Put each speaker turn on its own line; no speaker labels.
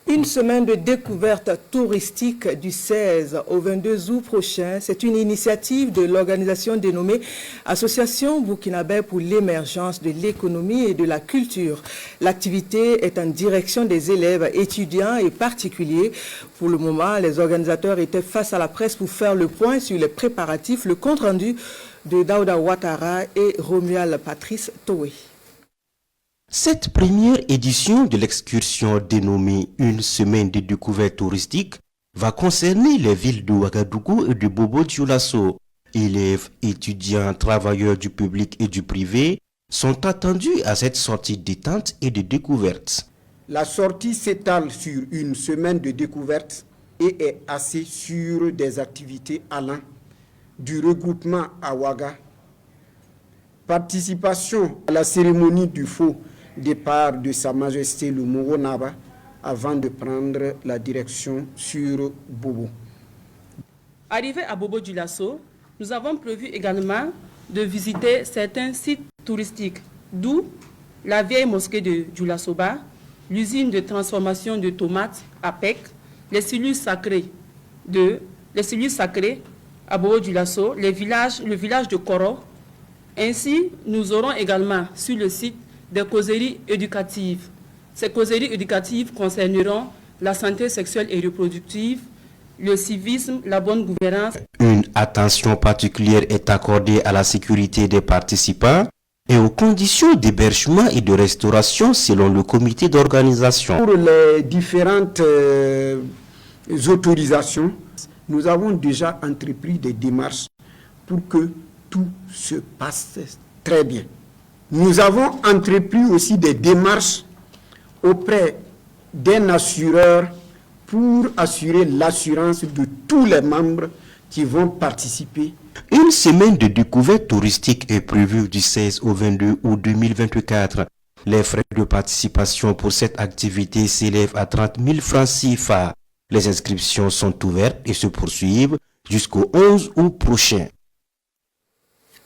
Une semaine de découverte touristique du 16 au 22 août prochain, c'est une initiative de l'organisation dénommée Association burkinabé pour l'émergence de l'économie et de la culture. L'activité est en direction des élèves, étudiants et particuliers. Pour le moment, les organisateurs étaient face à la presse pour faire le point sur les préparatifs, le compte-rendu de Daouda Ouattara et Romuald Patrice Toé.
Cette première édition de l'excursion dénommée Une semaine de découverte touristique va concerner les villes de Ouagadougou et de Bobo-Dioulasso. Élèves, étudiants, travailleurs du public et du privé sont attendus à cette sortie détente et de découverte.
La sortie s'étale sur une semaine de découverte et est axée sur des activités allant du regroupement à Ouaga, participation à la cérémonie du faux départ de Sa Majesté le Moro Naba avant de prendre la direction sur Bobo.
Arrivé à Bobo-Dioulasso, nous avons prévu également de visiter certains sites touristiques, d'où la vieille mosquée de Dioulasso-Ba, l'usine de transformation de tomates APEC, les cellules sacrées à Bobo-Dioulasso, le village de Koro. Ainsi, nous aurons également sur le site des causeries éducatives. Ces causeries éducatives concerneront la santé sexuelle et reproductive, le civisme, la bonne gouvernance.
Une attention particulière est accordée à la sécurité des participants et aux conditions d'hébergement et de restauration selon le comité d'organisation.
Pour les différentes autorisations, nous avons déjà entrepris des démarches pour que tout se passe très bien. Nous avons entrepris aussi des démarches auprès d'un assureur pour assurer l'assurance de tous les membres qui vont participer.
Une semaine de découverte touristique est prévue du 16 au 22 août 2024. Les frais de participation pour cette activité s'élèvent à 30 000 francs CFA. Les inscriptions sont ouvertes et se poursuivent jusqu'au 11 août prochain.